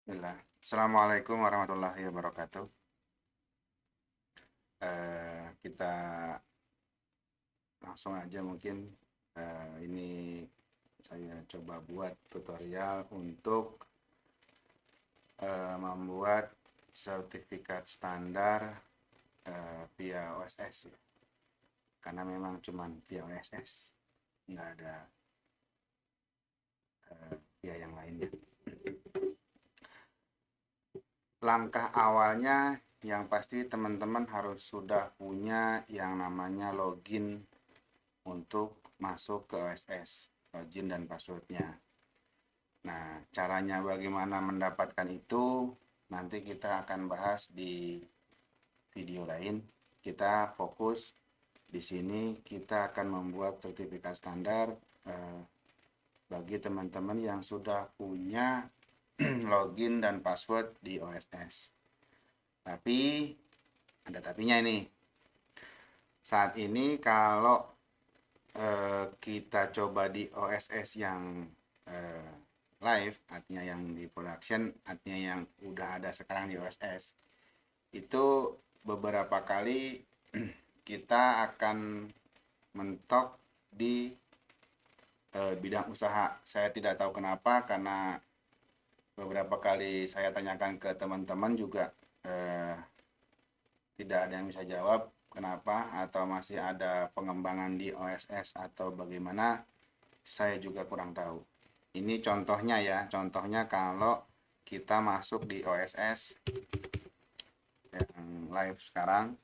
Bismillah. Assalamualaikum warahmatullahi wabarakatuh. Kita langsung aja mungkin ini saya coba buat tutorial untuk membuat sertifikat standar via OSS ya. Karena memang cuman via OSS, nggak ada via yang lainnya. Langkah awalnya yang pasti teman-teman harus sudah punya yang namanya login untuk masuk ke OSS, login dan passwordnya. Nah, caranya bagaimana mendapatkan itu nanti kita akan bahas di video lain. Kita fokus di sini, kita akan membuat sertifikat standar eh, bagi teman-teman yang sudah punya login dan password di OSS. Tapi ada tapinya ini. Saat ini kalau kita coba di OSS yang live, artinya yang di production, artinya yang udah ada sekarang di OSS, itu beberapa kali kita akan mentok di bidang usaha. Saya tidak tahu kenapa, karena beberapa kali saya tanyakan ke teman-teman juga tidak ada yang bisa jawab kenapa, atau masih ada pengembangan di OSS atau bagaimana, saya juga kurang tahu. Ini contohnya ya, contohnya kalau kita masuk di OSS yang live sekarang,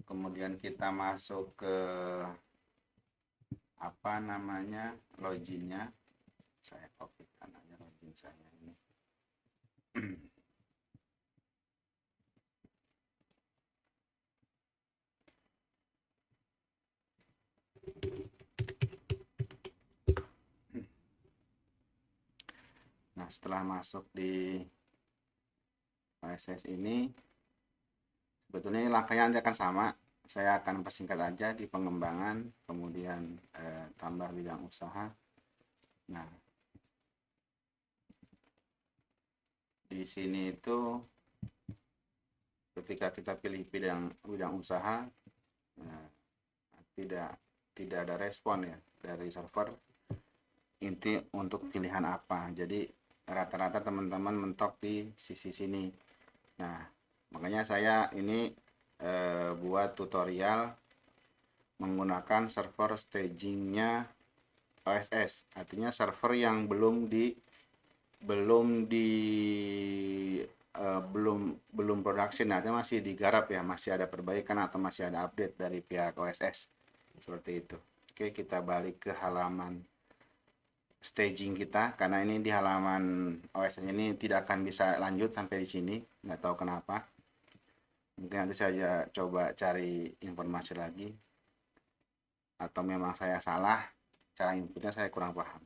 kemudian kita masuk ke apa namanya loginnya, saya kopikan aja login saya ini. Nah, setelah masuk di OSS ini, sebetulnya ini langkahnya nanti akan sama. Saya akan persingkat aja di pengembangan, kemudian tambah bidang usaha. Nah, di sini itu ketika kita pilih bidang usaha, nah, tidak tidak ada respon ya dari server inti untuk pilihan apa. Jadi rata-rata teman-teman mentok di sisi sini. Nah, makanya saya ini buat tutorial menggunakan server stagingnya OSS, artinya server yang belum di belum production, artinya masih digarap ya, masih ada perbaikan atau masih ada update dari pihak OSS, seperti itu. Oke, kita balik ke halaman staging kita, karena ini di halaman OSS ini tidak akan bisa lanjut sampai di sini, nggak tahu kenapa. Mungkin nanti saya coba cari informasi lagi, atau memang saya salah, cara inputnya saya kurang paham.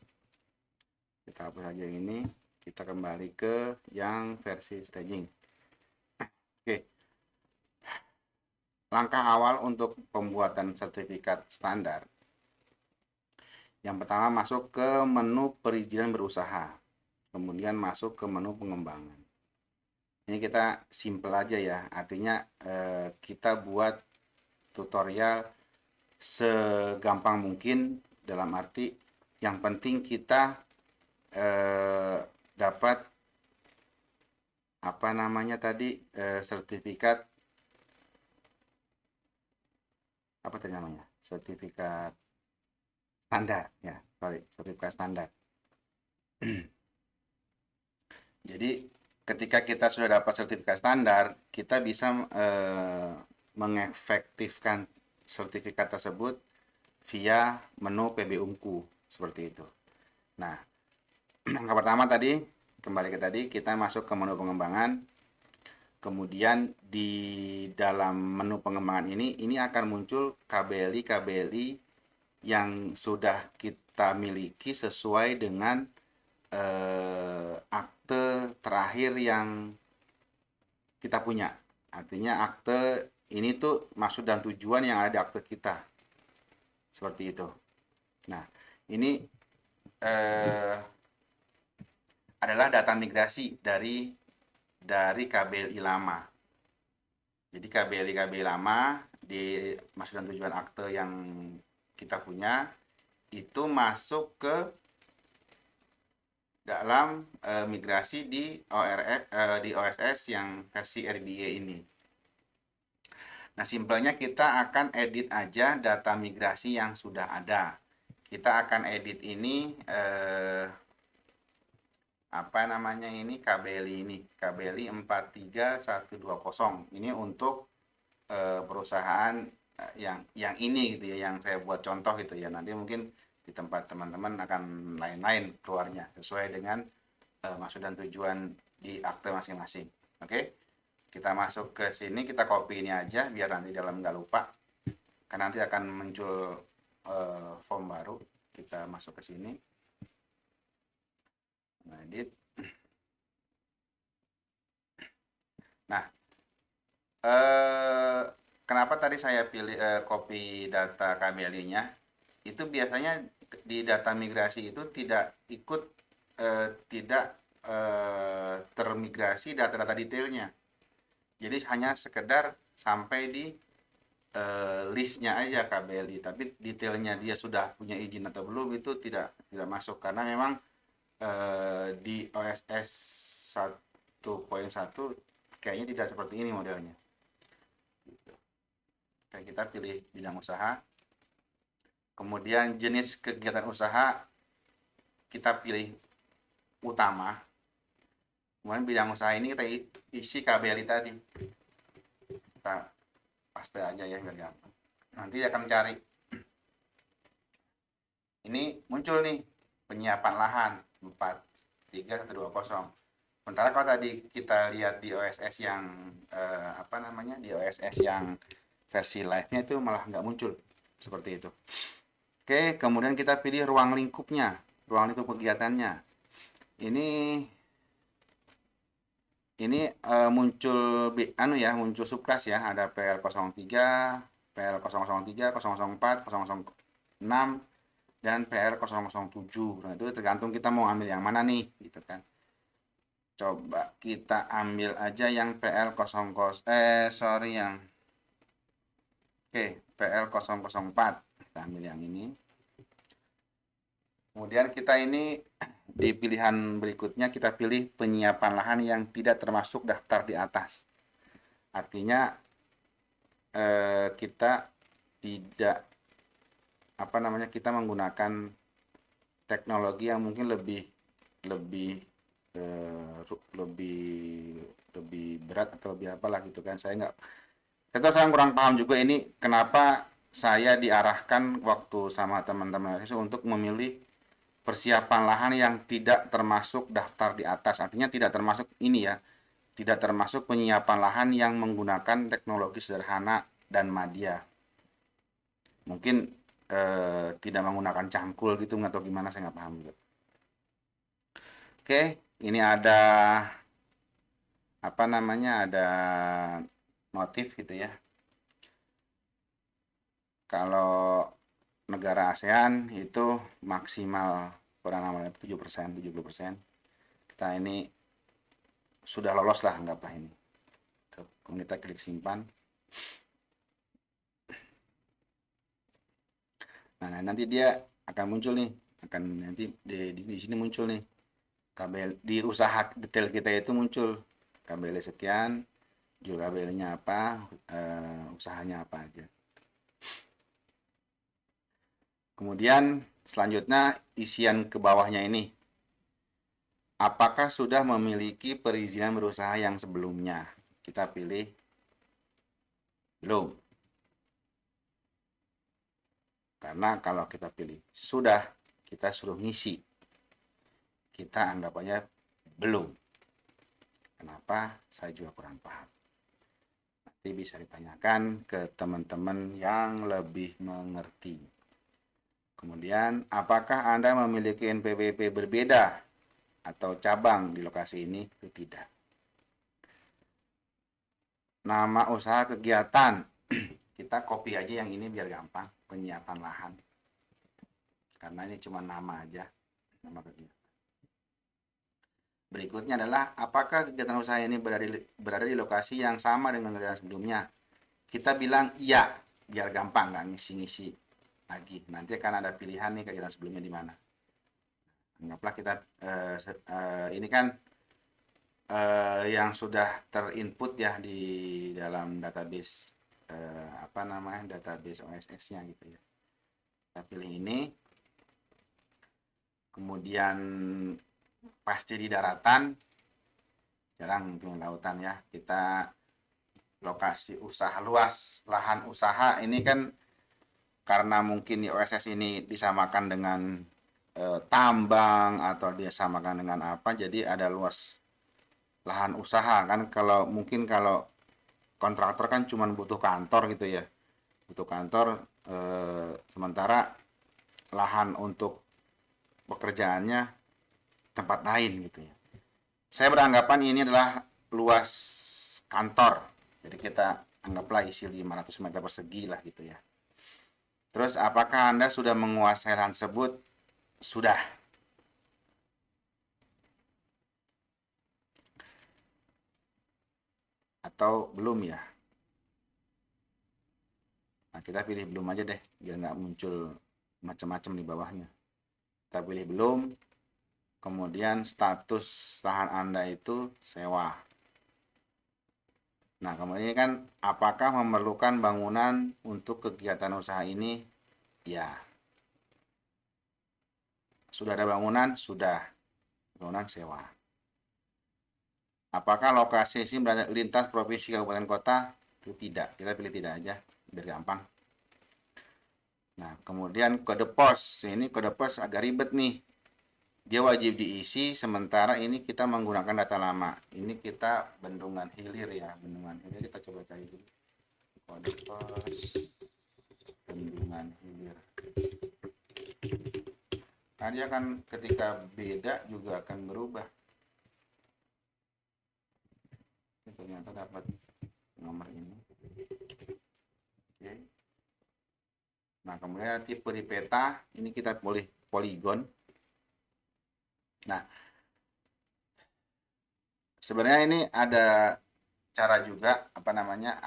Kita hapus saja ini, kita kembali ke yang versi staging. Oke, langkah awal untuk pembuatan sertifikat standar. Yang pertama, masuk ke menu perizinan berusaha, kemudian masuk ke menu pengembangan. Ini kita simple aja ya, artinya kita buat tutorial segampang mungkin, dalam arti yang penting kita dapat apa namanya tadi, sertifikat apa tadi namanya, sertifikat standar ya, sorry, sertifikat standar. Jadi ketika kita sudah dapat sertifikat standar, kita bisa mengefektifkan sertifikat tersebut via menu PB Unku, seperti itu. Nah, yang pertama tadi, kembali ke tadi, kita masuk ke menu pengembangan. Kemudian di dalam menu pengembangan ini akan muncul KBLI yang sudah kita miliki sesuai dengan akte terakhir yang kita punya. Artinya akte ini tuh maksud dan tujuan yang ada di akte kita. Seperti itu. Nah, ini adalah data migrasi dari KBLI lama. Jadi KBLI lama di maksud dan tujuan akte yang kita punya itu masuk ke dalam migrasi di OSS yang versi RBA ini. Nah, simpelnya kita akan edit aja data migrasi yang sudah ada. Kita akan edit ini apa namanya ini KBLI 43120. Ini untuk perusahaan yang ini gitu ya, yang saya buat contoh gitu ya. Nanti mungkin di tempat teman-teman akan lain-lain keluarnya sesuai dengan maksud dan tujuan di akte masing-masing. Oke, kita masuk ke sini, kita copy ini aja biar nanti dalam nggak lupa, karena nanti akan muncul form baru. Kita masuk ke sini, edit. Nah, kenapa tadi saya pilih copy data KBLI-nya? Itu biasanya di data migrasi itu tidak ikut termigrasi data-data detailnya. Jadi hanya sekedar sampai di listnya aja KBLI, tapi detailnya dia sudah punya izin atau belum itu tidak masuk, karena memang di OSS 1.1 kayaknya tidak seperti ini modelnya. Oke, kita pilih bidang usaha, kemudian jenis kegiatan usaha kita pilih utama, kemudian bidang usaha ini kita isi KBLI tadi, kita paste aja ya biar gampang. Nanti akan cari, ini muncul nih penyiapan lahan 43120. Sementara kalau tadi kita lihat di OSS yang di OSS yang versi live-nya itu malah nggak muncul seperti itu. Oke, kemudian kita pilih ruang lingkupnya, ruang lingkup kegiatannya. Ini muncul muncul subclass ya, ada PL03, PL003, 004, 006 dan PL007. Nah, itu tergantung kita mau ambil yang mana nih, gitu kan. Coba kita ambil aja yang PL004. Kita ambil yang ini. Kemudian kita ini di pilihan berikutnya kita pilih penyiapan lahan yang tidak termasuk daftar di atas. Artinya kita tidak kita menggunakan teknologi yang mungkin lebih berat atau lebih apalah gitu kan. Saya kurang paham juga ini kenapa saya diarahkan waktu sama teman-teman untuk memilih persiapan lahan yang tidak termasuk daftar di atas. Artinya tidak termasuk ini ya, tidak termasuk penyiapan lahan yang menggunakan teknologi sederhana dan madya. Mungkin tidak menggunakan cangkul gitu atau gimana, saya nggak paham juga. Oke, ini ada ada notif gitu ya. Kalau negara ASEAN itu maksimal kurang 70%. Kita ini sudah lolos lah, anggaplah ini. Kemudian kita klik simpan. Nah, nanti dia akan muncul nih, nanti di sini muncul nih KBL di usaha detail kita itu muncul KBL sekian, jual KBL-nya apa, usahanya apa aja. Kemudian selanjutnya isian ke bawahnya ini. Apakah sudah memiliki perizinan berusaha yang sebelumnya? Kita pilih belum. Karena kalau kita pilih sudah, kita suruh ngisi. Kita anggap aja belum. Kenapa? Saya juga kurang paham. Nanti bisa ditanyakan ke teman-teman yang lebih mengerti. Kemudian, apakah Anda memiliki NPWP berbeda atau cabang di lokasi ini? Itu tidak. Nama usaha kegiatan. Kita copy aja yang ini biar gampang, penyiapan lahan. Karena ini cuma nama aja, nama kegiatan. Berikutnya adalah apakah kegiatan usaha ini berada di lokasi yang sama dengan kegiatan sebelumnya. Kita bilang iya, biar gampang nggak ngisi-ngisi lagi. Nanti akan ada pilihan nih kegiatan sebelumnya di mana. Anggaplah kita ini kan yang sudah terinput ya di dalam database apa namanya database OSS-nya gitu ya. Kita pilih ini, kemudian pasti di daratan, jarang mungkin lautan ya. Kita lokasi usaha luas, lahan usaha ini kan karena mungkin di OSS ini disamakan dengan tambang atau disamakan dengan apa, jadi ada luas lahan usaha kan. Kalau mungkin kalau kontraktor kan cuma butuh kantor gitu ya, butuh kantor, sementara lahan untuk pekerjaannya tempat lain gitu ya. Saya beranggapan ini adalah luas kantor, jadi kita anggaplah isi 500 meter persegi lah gitu ya. Terus apakah Anda sudah menguasai lahan tersebut? Sudah. Atau belum ya? Nah, kita pilih belum aja deh, biar nggak muncul macam-macam di bawahnya. Kita pilih belum, kemudian status lahan Anda itu sewa. Nah, kemudian ini kan apakah memerlukan bangunan untuk kegiatan usaha ini? Ya. Sudah ada bangunan? Sudah. Bangunan sewa. Apakah lokasi ini berada lintas provinsi kabupaten kota? Itu tidak. Kita pilih tidak aja, biar gampang. Nah, kemudian kode pos. Ini kode pos agak ribet nih. Dia wajib diisi, sementara ini kita menggunakan data lama. Ini kita Bendungan Hilir ya. Bendungan Hilir kita coba cari dulu. Kode pos Bendungan Hilir. Nah, dia kan ketika beda juga akan berubah. Ini ternyata dapat nomor ini. Oke. Nah, kemudian tipe di peta, ini kita boleh poligon. Nah, sebenarnya ini ada cara juga, apa namanya,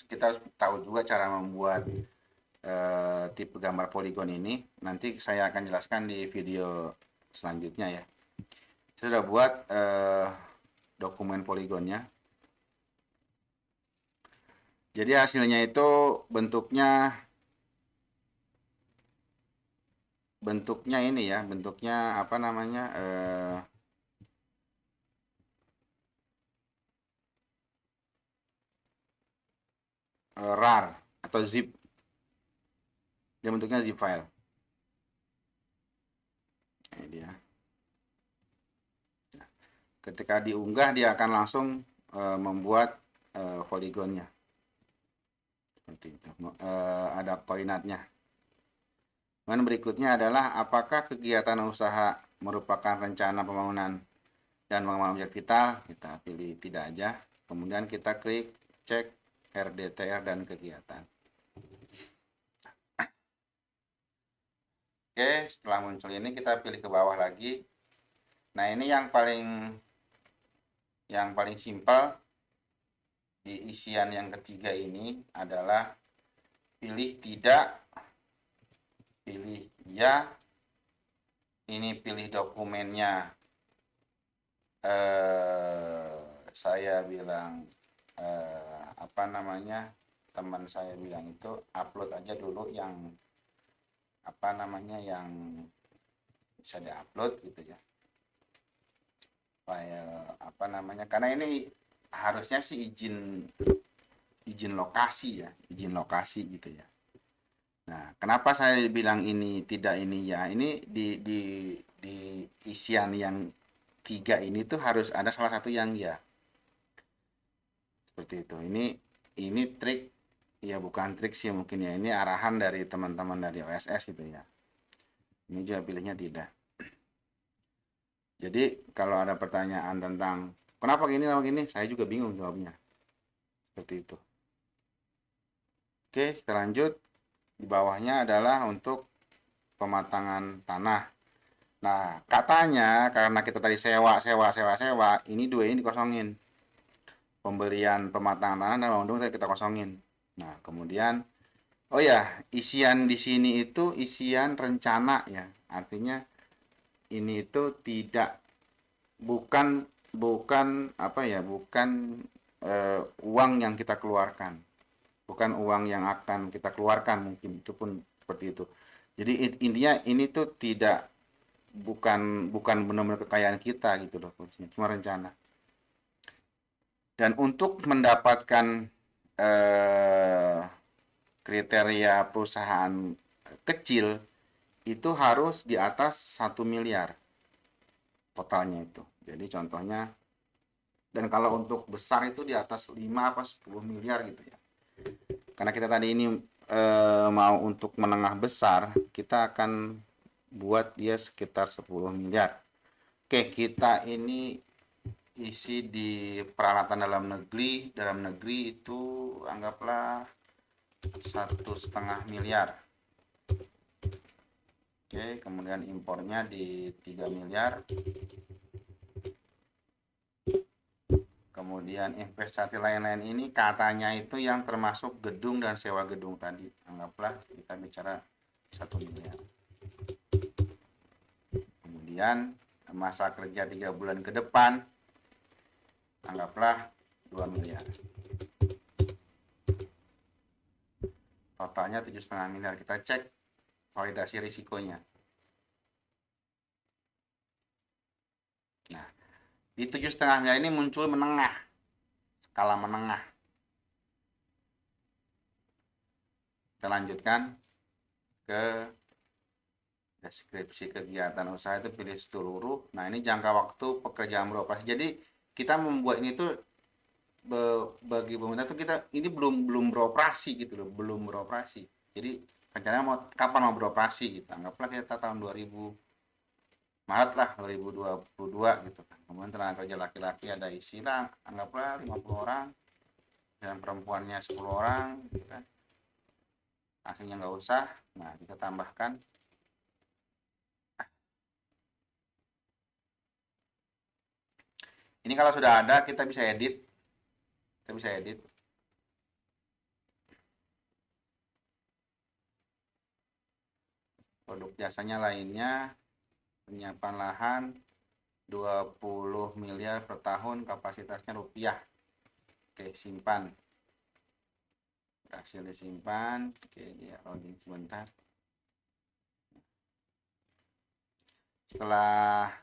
kita harus tahu juga cara membuat tipe gambar poligon ini. Nanti saya akan jelaskan di video selanjutnya ya. Saya sudah buat dokumen poligonnya. Jadi hasilnya itu bentuknya ini ya, bentuknya apa namanya, RAR atau zip. Dia bentuknya zip file. Ini dia. Ketika diunggah dia akan langsung membuat poligonnya. Seperti itu. Ada koordinatnya. Dan berikutnya adalah apakah kegiatan usaha merupakan rencana pembangunan dan pengembangan objek vital. Kita pilih tidak aja. Kemudian kita klik cek RDTR dan kegiatan. Oke, setelah muncul ini kita pilih ke bawah lagi. Nah, ini yang paling simpel di isian yang ketiga ini adalah pilih tidak, pilih ya, ini pilih dokumennya. Saya bilang apa namanya, teman saya bilang itu upload aja dulu yang apa namanya yang bisa diupload gitu ya, file apa namanya, karena ini harusnya sih izin lokasi ya, izin lokasi gitu ya. Nah, kenapa saya bilang ini tidak ini ya, ini di isian yang tiga ini tuh harus ada salah satu yang ya, seperti itu. Ini trik ya, bukan trik sih mungkin ya, ini arahan dari teman-teman dari OSS gitu ya. Ini juga pilihnya tidak. Jadi kalau ada pertanyaan tentang kenapa gini, saya juga bingung jawabnya. Seperti itu. Oke, kita lanjut. Di bawahnya adalah untuk pematangan tanah. Nah, katanya karena kita tadi sewa, ini dua ini dikosongin. Pembelian pematangan tanah dan bangun tadi kita kosongin. Nah, kemudian oh ya, isian di sini itu isian rencana ya. Artinya ini itu tidak bukan bukan apa ya, bukan uang yang kita keluarkan. Bukan uang yang akan kita keluarkan, mungkin itu pun seperti itu. Jadi intinya ini tuh tidak bukan bukan benar-benar kekayaan kita gitu loh, cuma rencana. Dan untuk mendapatkan eh, kriteria perusahaan kecil itu harus di atas 1 miliar totalnya itu. Jadi contohnya, dan kalau untuk besar itu di atas 5 apa 10 miliar gitu ya. Karena kita tadi ini mau untuk menengah besar, kita akan buat dia sekitar 10 miliar. Oke, kita ini isi di peralatan dalam negeri itu anggaplah 1,5 miliar. Oke, kemudian impornya di 3 miliar. Kemudian investasi lain-lain ini katanya itu yang termasuk gedung dan sewa gedung tadi. Anggaplah kita bicara 1 miliar. Kemudian masa kerja 3 bulan ke depan, anggaplah 2 miliar. Totalnya 7,5 miliar. Kita cek validasi risikonya. Nah, di 7,5 miliar ini muncul menengah, skala menengah. Kita lanjutkan ke deskripsi kegiatan usaha, itu pilih seluruh. Nah, ini jangka waktu pekerjaan beroperasi. Jadi kita membuat ini tuh bagi pemerintah tuh kita ini belum beroperasi gitu loh, belum beroperasi. Jadi rencananya mau kapan mau beroperasi gitu. Anggaplah kita tahun 2000 Maret lah 2022 gitu kan. Kemudian tenaga kerja laki-laki ada isi lah, anggaplah 50 orang, dan perempuannya 10 orang gitu kan. Aslinya nggak usah. Nah, kita tambahkan ini. Kalau sudah ada kita bisa edit. Produk jasanya lainnya, penyiapan lahan 20 miliar per tahun, kapasitasnya rupiah. Oke, simpan. Berhasil disimpan. Oke, dia loading sebentar. Setelah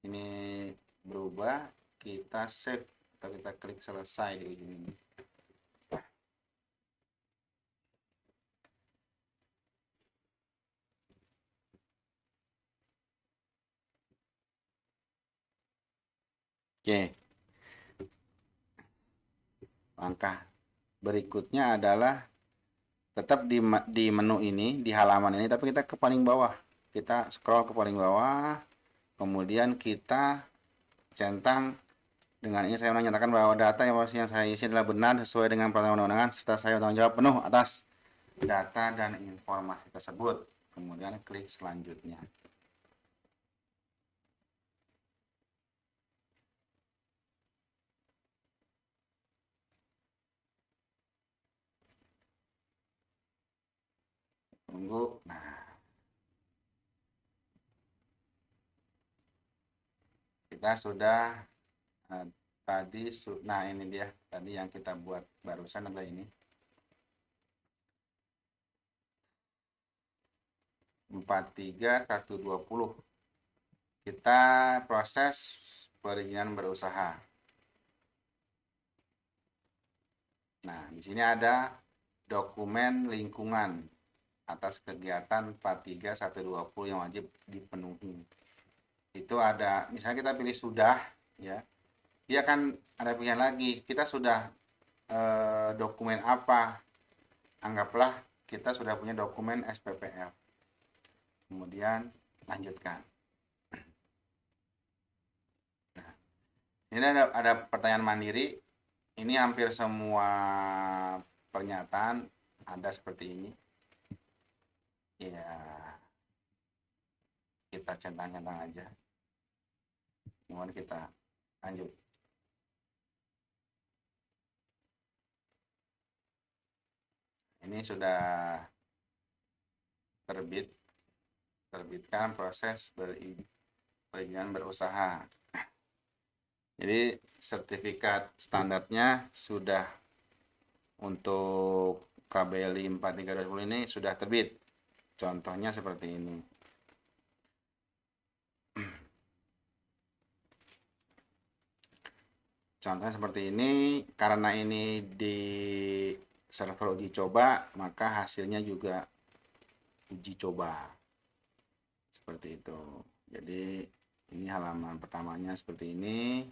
ini berubah, kita save atau kita klik selesai di ujung ini. Oke. Langkah berikutnya adalah tetap di menu ini, di halaman ini, tapi kita ke paling bawah. Kita scroll ke paling bawah, kemudian kita centang. Dengan ini saya menyatakan bahwa data yang saya isi adalah benar sesuai dengan peraturan undang-undangan, serta saya bertanggung jawab penuh atas data dan informasi tersebut. Kemudian klik selanjutnya. Tunggu. Nah, kita sudah tadi, nah ini dia tadi yang kita buat barusan adalah ini 43120. Kita proses perizinan berusaha. Nah, di sini ada dokumen lingkungan atas kegiatan 43120 yang wajib dipenuhi. Itu ada, misalnya kita pilih sudah ya. Dia akan ada pilihan lagi. Kita sudah dokumen apa? Anggaplah kita sudah punya dokumen SPPL. Kemudian lanjutkan. Nah, ini ada pertanyaan mandiri. Ini hampir semua pernyataan ada seperti ini. Ya. kita centang-centang aja, kemudian kita lanjut. Ini sudah terbitkan proses perizinan berusaha. Jadi sertifikat standarnya sudah untuk KBLI 4320 ini sudah terbit. Contohnya seperti ini. Contohnya seperti ini, karena ini di server uji coba, maka hasilnya juga uji coba. Seperti itu. Jadi ini halaman pertamanya seperti ini.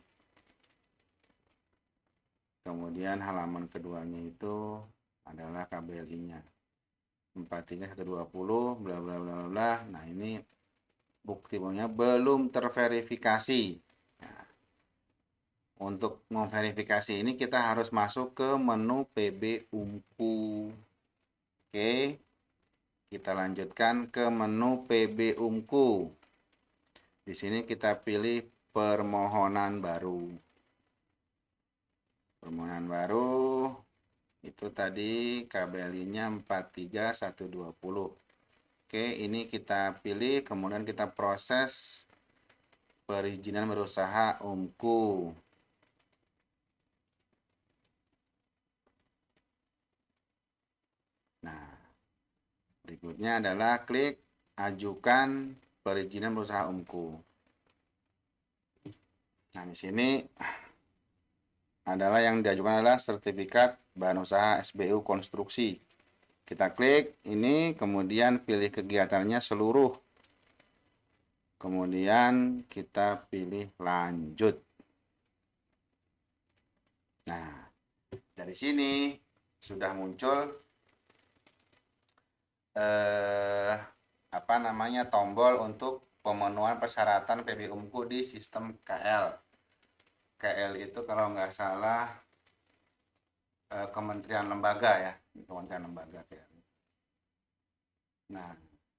Kemudian halaman keduanya itu adalah KBLI-nya. 43120 bla bla bla bla. Nah, ini bukti bahwa belum terverifikasi. Nah, untuk memverifikasi ini kita harus masuk ke menu PB Unku. Oke. Kita lanjutkan ke menu PB Unku. Di sini kita pilih permohonan baru. Permohonan baru itu tadi KBLI-nya 43120. Oke, ini kita pilih, kemudian kita proses perizinan berusaha Unku. Nah, berikutnya adalah klik ajukan perizinan berusaha Unku. Nah, di sini adalah yang diajukan adalah sertifikat bahan usaha SBU konstruksi. Kita klik ini, kemudian pilih kegiatannya seluruh. Kemudian kita pilih lanjut. Nah, dari sini sudah muncul tombol untuk pemenuhan persyaratan PB Unku di sistem KL. KL itu kalau nggak salah kementerian lembaga ya, kementerian lembaga KL. Nah,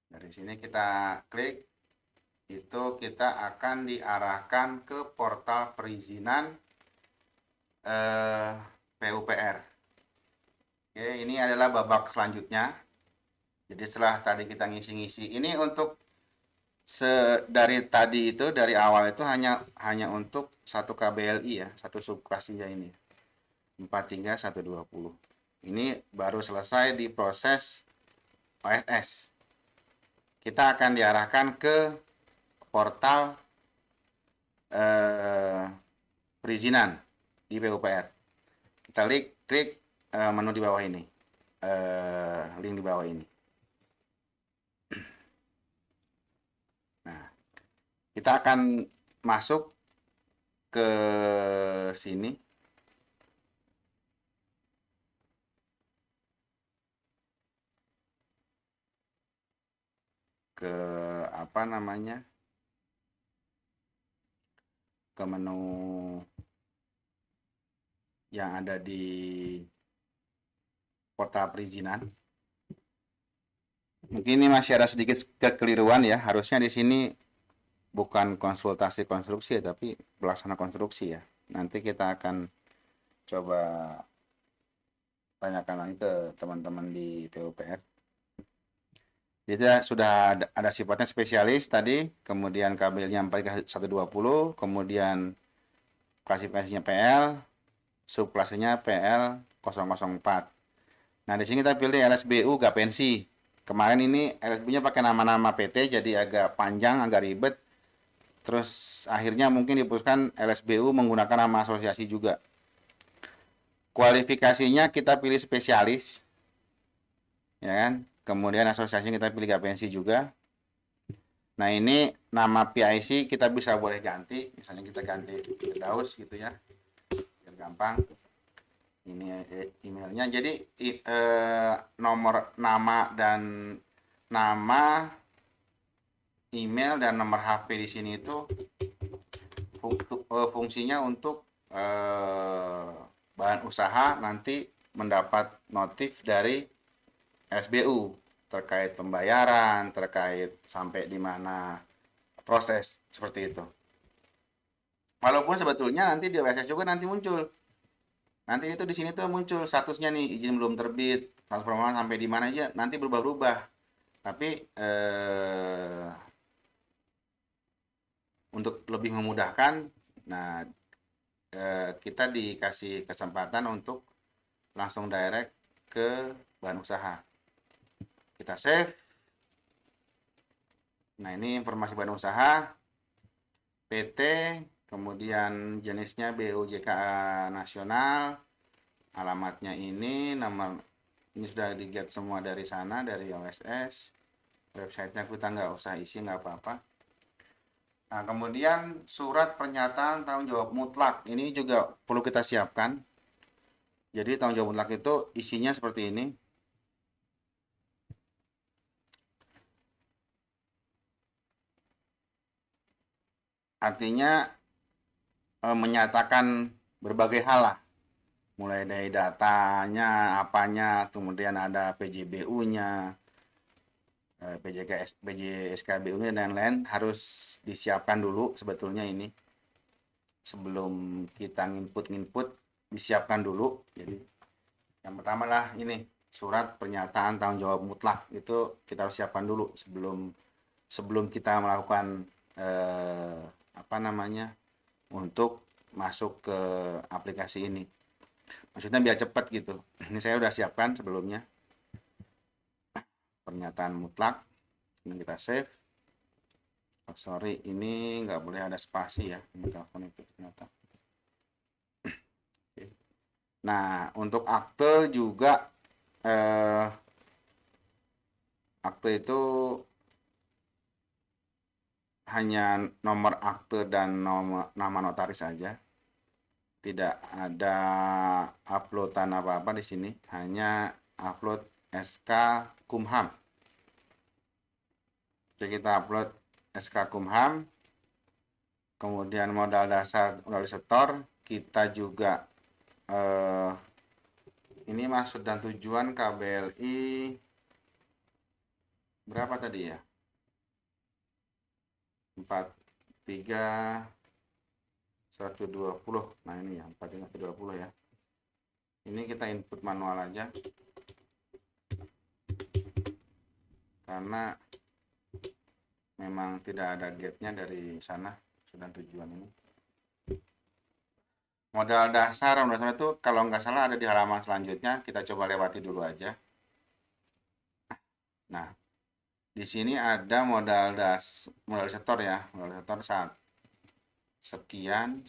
dari sini kita klik, itu kita akan diarahkan ke portal perizinan PUPR. Oke, ini adalah babak selanjutnya. Jadi setelah tadi kita ngisi-ngisi, ini untuk dari tadi itu, dari awal itu hanya untuk satu KBLI ya, satu subklasinya ini 43120. Ini baru selesai di proses OSS. Kita akan diarahkan ke portal perizinan di PUPR. Kita klik menu di bawah ini, link di bawah ini. Nah, kita akan masuk ke sini. Ke ke menu yang ada di portal perizinan. Mungkin ini masih ada sedikit kekeliruan ya. Harusnya di sini bukan konsultasi konstruksi ya, tapi pelaksana konstruksi ya. Nanti kita akan coba tanyakan lagi ke teman-teman di PUPR. Jadi sudah ada sifatnya spesialis tadi, kemudian kabelnya 4120, kemudian klasifikasinya PL, subklasenya PL 004. Nah, di sini kita pilih LSBU Gapensi. Kemarin ini LSBU-nya pakai nama-nama PT, jadi agak panjang, agak ribet. Terus akhirnya mungkin diputuskan LSBU menggunakan nama asosiasi juga. Kualifikasinya kita pilih spesialis, ya kan? Kemudian asosiasinya kita pilih Gapensi juga. Nah, ini nama PIC kita bisa boleh ganti, misalnya kita ganti Firdaus gitu ya, biar gampang. Ini emailnya, jadi nomor nama dan nama, email dan nomor HP di sini itu fungsinya untuk bahan usaha nanti mendapat notif dari SBU terkait pembayaran, terkait sampai di mana proses seperti itu. Walaupun sebetulnya nanti di OSS juga nanti muncul. Nanti itu di sini tuh muncul statusnya nih, izin belum terbit, status permohonan sampai di mana aja nanti berubah-ubah. Tapi untuk lebih memudahkan, nah kita dikasih kesempatan untuk langsung direct ke bahan usaha. Kita save. Nah, ini informasi bahan usaha, PT, kemudian jenisnya BUJK nasional, alamatnya ini, nomor ini sudah di-get semua dari sana, dari OSS. Websitenya kita nggak usah isi, nggak apa-apa. Nah, kemudian surat pernyataan tanggung jawab mutlak ini juga perlu kita siapkan. Jadi tanggung jawab mutlak itu isinya seperti ini. Artinya menyatakan berbagai hal lah. Mulai dari datanya, apanya, kemudian ada PJBU-nya, PJSKBU-nya dan lain-lain harus disiapkan dulu sebetulnya ini. Sebelum kita nginput disiapkan dulu. Jadi yang pertama lah ini surat pernyataan tanggung jawab mutlak, itu kita harus siapkan dulu sebelum kita melakukan untuk masuk ke aplikasi ini. Maksudnya biar cepat gitu. Ini saya udah siapkan sebelumnya pernyataan mutlak. Ini kita save. Oh, sorry, ini nggak boleh ada spasi ya. Ini telepon itu ternyata. Oke. Nah, untuk akte juga akte itu hanya nomor akte dan nama notaris saja. Tidak ada uploadan apa-apa di sini, hanya upload SK Kumham. Jadi kita upload SK Kumham, kemudian modal dasar modal setor, kita juga ini maksud dan tujuan KBLI berapa tadi ya? 43 120. Nah, ini ya 43 120 ya. Ini kita input manual aja. Karena memang tidak ada gate-nya dari sana dan tujuan ini. Modal dasar itu kalau nggak salah ada di halaman selanjutnya, kita coba lewati dulu aja. Nah, di sini ada modal setor ya, modal setor saat sekian,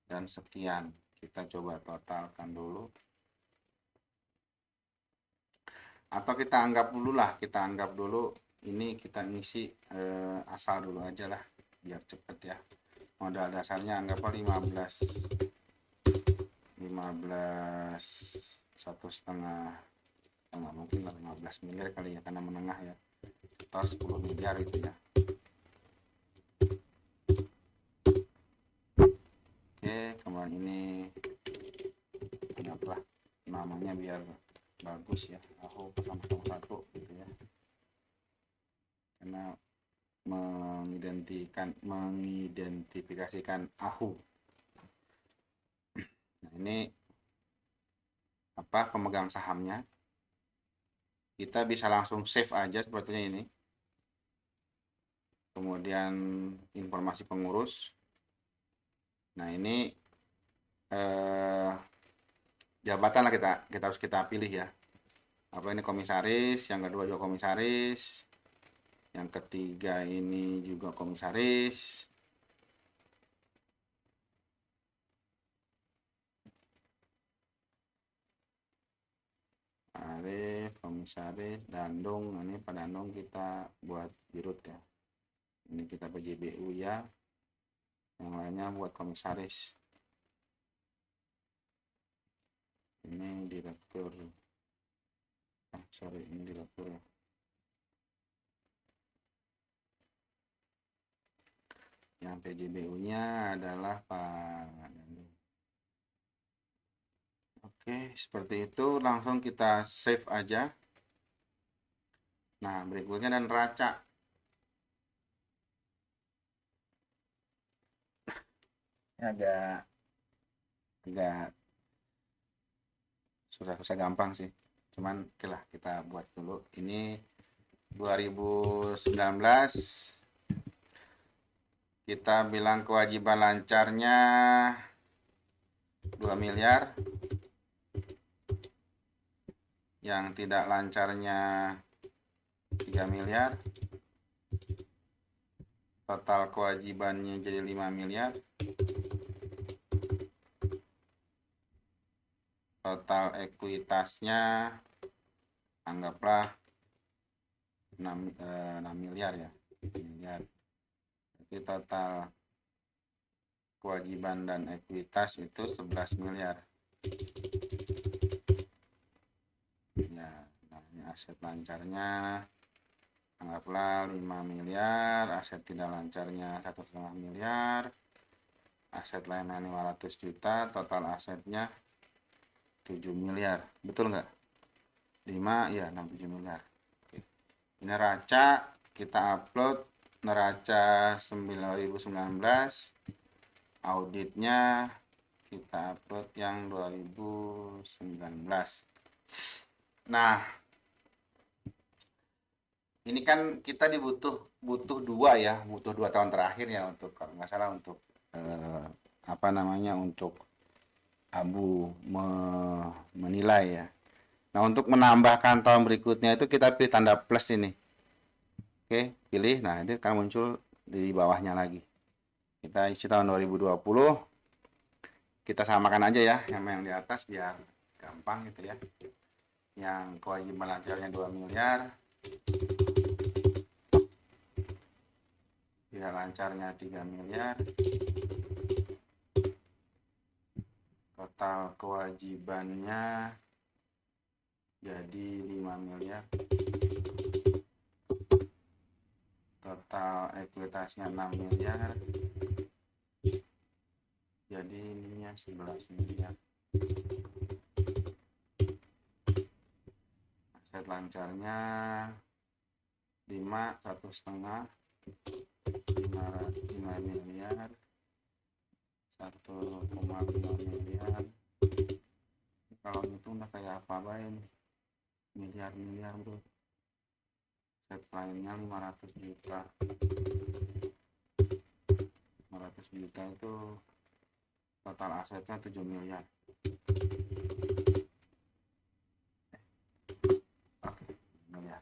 dan sekian. Kita coba totalkan dulu. Atau kita anggap dulu ini kita ngisi asal dulu aja lah biar cepet ya. Modal dasarnya anggaplah 15 1,5, nggak mungkin lah 15 miliar kali ya, karena menengah ya, atau 10 miliar itu ya. Oke, kemudian ini anggaplah namanya biar bagus ya, aku sama-sama satu gitu ya, karena mengidentifikasikan AHU. Nah, ini pemegang sahamnya, kita bisa langsung save aja sepertinya ini. Kemudian informasi pengurus. Nah, ini jabatan lah kita harus pilih ya. Ini komisaris, yang kedua juga komisaris, yang ketiga ini juga komisaris. Arif, komisaris, Dandung. Ini Pak Dandung kita buat birut ya. Ini kita PJBU ya. Yang lainnya buat komisaris. Ini direktur. Ini direktur ya. Yang PJBU-nya adalah Pak Dandung. Oke, seperti itu. Langsung kita save aja. Nah, berikutnya dan neraca. Agak agak susah-susah gampang sih. Cuman oke lah, kita buat dulu. Ini 2019 kita bilang kewajiban lancarnya 2 miliar, yang tidak lancarnya 3 miliar, total kewajibannya jadi 5 miliar, total ekuitasnya anggaplah 6 miliar ya, 6 miliar. Jadi total kewajiban dan ekuitas itu 11 miliar. Ya, nah ini aset lancarnya anggaplah 5 miliar, aset tidak lancarnya 1,5 miliar, aset lainnya 500 juta, total asetnya 7 miliar. Betul nggak? 5 ya 67 miliar. Oke. Ini neraca kita upload neraca 2019, auditnya kita upload yang 2019. Nah, ini kan kita butuh 2 tahun terakhir ya, untuk kalau nggak salah untuk untuk Abu menilai ya. Nah, untuk menambahkan tahun berikutnya itu kita pilih tanda plus ini. Oke, pilih. Nah, ini akan muncul di bawahnya lagi. Kita isi tahun 2020. Kita samakan aja ya yang di atas biar gampang gitu ya. Yang kewajiban lancarnya 2 miliar. Tidak lancarnya 3 miliar. Total kewajibannya jadi 5 miliar. Total ekuitasnya 6 miliar. Jadi ininya 11 miliar. Aset lancarnya 5, 1,5, 5 miliar, 1,5 miliar. Kalau itu udah kayak apa baik, miliar-miliar bro. Aset lainnya 500 juta. 500 juta itu total asetnya 7 miliar. Oke, miliar.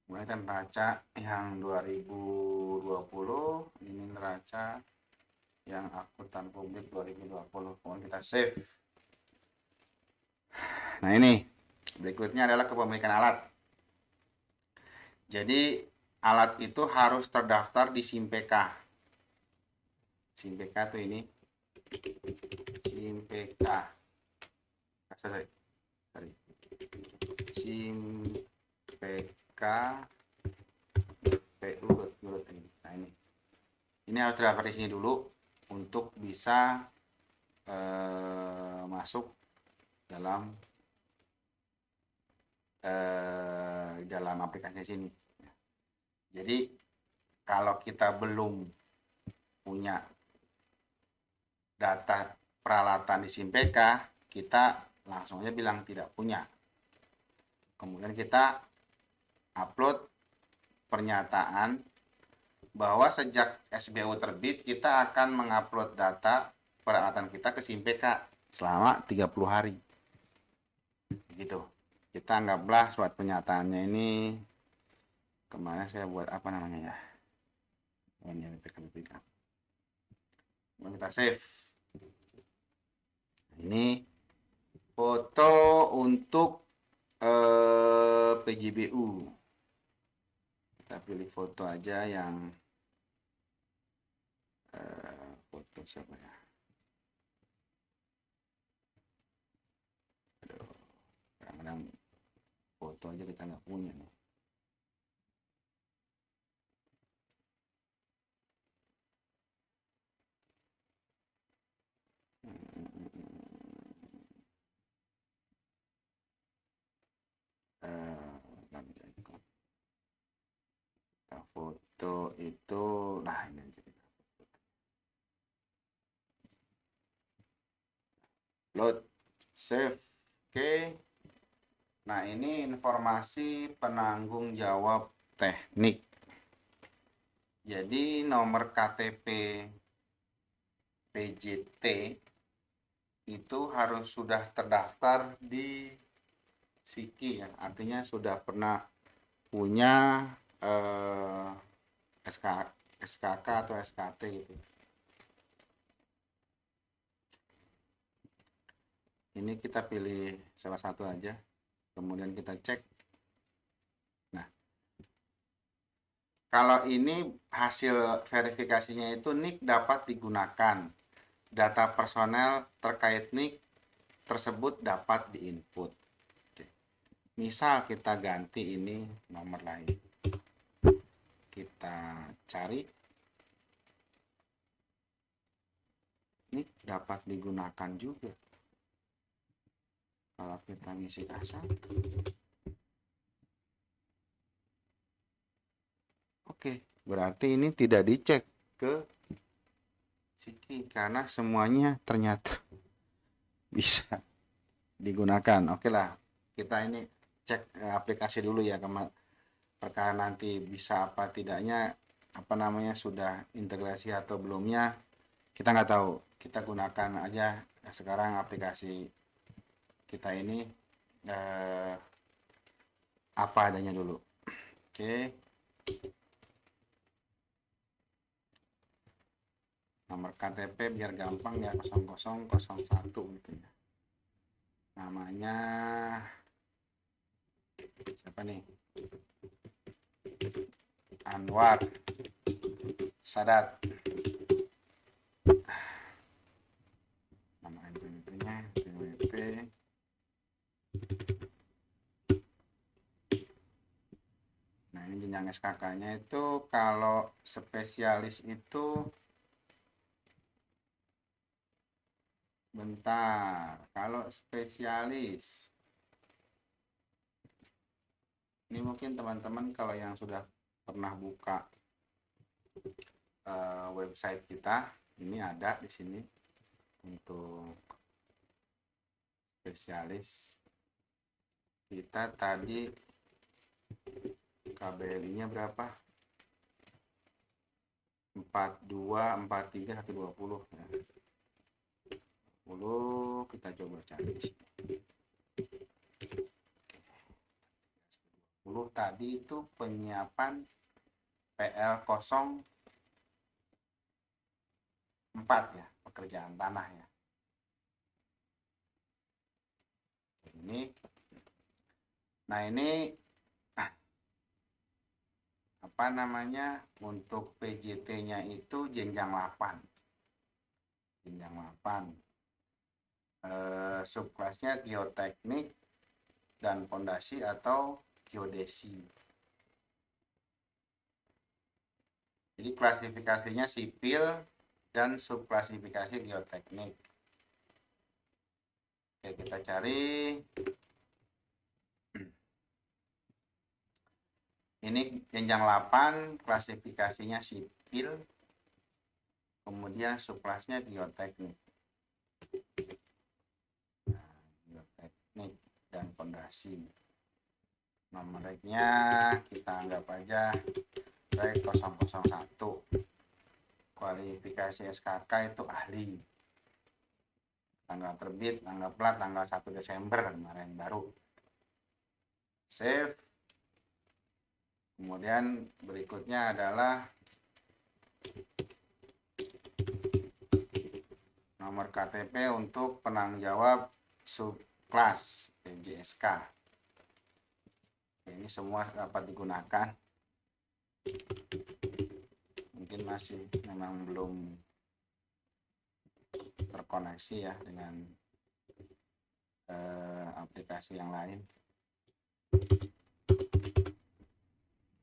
Kemudian kan neraca yang 2020, ini neraca yang akuntan publik 2020. Kemudian kita save. Nah, ini berikutnya adalah kepemilikan alat. Jadi alat itu harus terdaftar di SIMPK. SIMPK tuh ini. SIMPK. Sorry. SIMPK PU. Nah, ini harus terdaftar di sini dulu untuk bisa masuk dalam aplikasi sini. Jadi kalau kita belum punya data peralatan di SIMPK, kita langsung aja bilang tidak punya. Kemudian kita upload pernyataan bahwa sejak SBU terbit kita akan mengupload data peralatan kita ke SIMPK selama 30 hari. Gitu. Kita anggaplah surat pernyataannya ini kemarin saya buat apa namanya ya. Ini BPK. Kita save. Ini foto untuk PJBU. Kita pilih foto aja yang foto siapa ya? Aduh, kadang-kadang foto aja kita nggak punya nih. foto itu, nah ini load, save. Oke. Nah, ini informasi penanggung jawab teknik. Jadi nomor KTP PJT itu harus sudah terdaftar di SIKI ya, artinya sudah pernah punya SKK atau SKT gitu. Ini kita pilih salah satu aja, kemudian kita cek. Nah, kalau ini hasil verifikasinya itu NIK dapat digunakan. Data personel terkait NIK tersebut dapat diinput. Oke. Misal kita ganti ini nomor lain. Kita cari. NIK dapat digunakan juga. Kalau kita ngisi asal. Oke, berarti ini tidak dicek ke SIKI karena semuanya ternyata bisa digunakan. Oke lah, kita ini cek aplikasi dulu ya, perkara nanti bisa apa tidaknya, apa namanya, sudah integrasi atau belumnya kita nggak tahu. Kita gunakan aja sekarang aplikasi kita ini apa adanya dulu. Oke. Nomor KTP biar gampang ya, 0001 gitu ya. Namanya siapa nih? Anwar Sadat. Nama NPWP-nya NPWP. Nah, ini jenjang SKK-nya itu kalau spesialis itu bentar, kalau spesialis ini mungkin teman-teman kalau yang sudah pernah buka website kita, ini ada di sini untuk spesialis. Kita tadi KBLI-nya berapa? 42, 43, 120 ya. 10 kita coba cari. 10 tadi itu penyiapan PL04 ya, pekerjaan tanah ya. Nah ini apa namanya, untuk PJT-nya itu jenjang 8. Jenjang 8. Subkelasnya geoteknik dan fondasi atau geodesi. Jadi klasifikasinya sipil dan subklasifikasi geoteknik. Oke, kita cari. Ini jenjang 8, klasifikasinya sipil, kemudian subkelasnya geoteknik. Nah, geoteknik dan fondasi. Nomornya kita anggap aja baik 001. Kualifikasi SKK itu ahli. Tanggal terbit, tanggal plat, tanggal 1 Desember kemarin baru. Save. Kemudian berikutnya adalah nomor KTP untuk penanggung jawab subkelas PJSK. Ini semua dapat digunakan. Mungkin masih memang belum terkoneksi ya dengan aplikasi yang lain.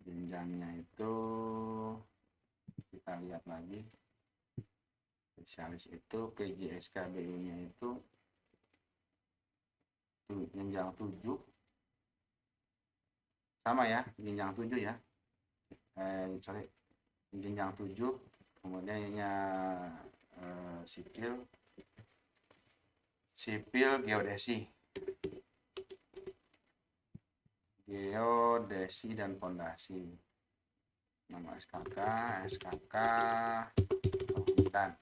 Jenjangnya itu kita lihat lagi. Spesialis itu PJSKBU-nya itu jenjang 7. Sama ya, jenjang 7 ya. jenjang 7, kemudian ini sipil geodesi dan fondasi, nama SKK dan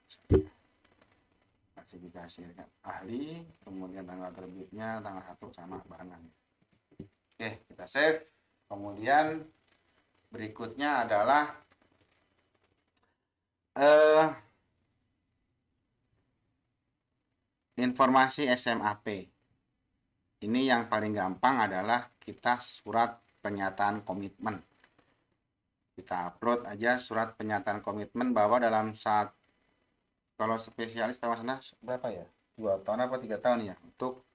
klasifikasi ahli, kemudian tanggal terbitnya tanggal 1 sama barengan. Oke, kita save. Kemudian berikutnya adalah informasi SMAP. Ini yang paling gampang adalah kita surat pernyataan komitmen. Kita upload aja surat pernyataan komitmen bahwa dalam saat, kalau spesialis pemesanan berapa ya? 2 tahun apa 3 tahun ya untuk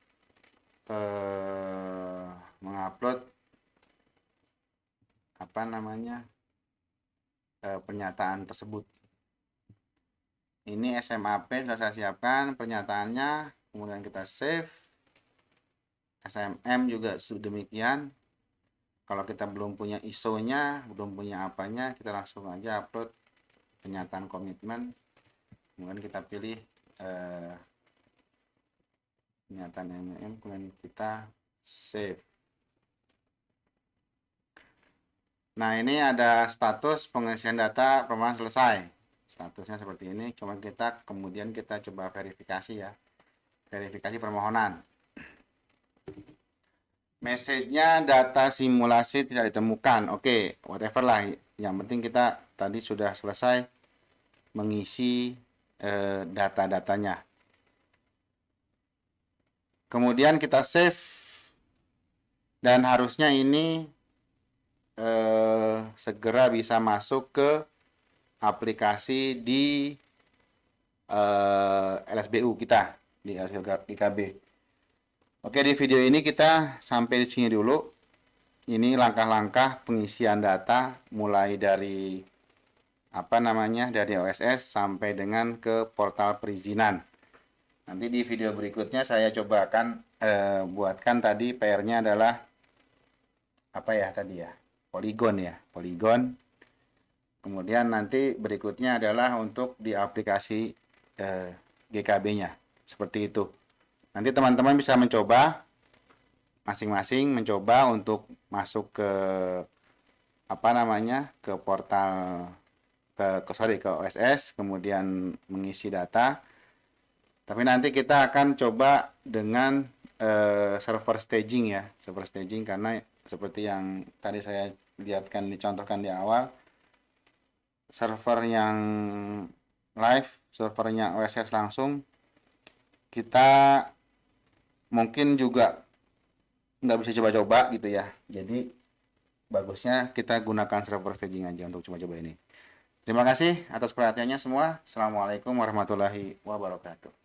mengupload pernyataan tersebut. Ini SMAP sudah saya siapkan pernyataannya, kemudian kita save. SMM juga demikian. Kalau kita belum punya ISO-nya, belum punya apanya, kita langsung aja upload pernyataan komitmen. Kemudian kita pilih pernyataan MM, kemudian kita save. Nah, ini ada status pengisian data permohonan selesai. Statusnya seperti ini. Kemudian kita coba verifikasi ya. Verifikasi permohonan. Message-nya data simulasi tidak ditemukan. Oke, whatever lah. Yang penting kita tadi sudah selesai mengisi data-datanya. Kemudian kita save. Dan harusnya ini segera bisa masuk ke aplikasi di LSBU kita, di LSBU-IKB. Oke, di video ini kita sampai di sini dulu. Ini langkah-langkah pengisian data mulai dari dari OSS sampai dengan ke portal perizinan. Nanti di video berikutnya saya coba akan buatkan tadi PR-nya adalah Polygon. Kemudian nanti berikutnya adalah untuk di aplikasi GKB-nya. Seperti itu. Nanti teman-teman bisa mencoba masing-masing mencoba untuk masuk ke ke portal ke OSS, kemudian mengisi data. Tapi nanti kita akan coba dengan server staging ya, karena seperti yang tadi saya dicontohkan di awal, server yang live, servernya OSS langsung, kita mungkin juga nggak bisa coba-coba gitu ya. Jadi bagusnya kita gunakan server staging aja untuk coba-coba ini. Terima kasih atas perhatiannya semua. Assalamualaikum warahmatullahi wabarakatuh.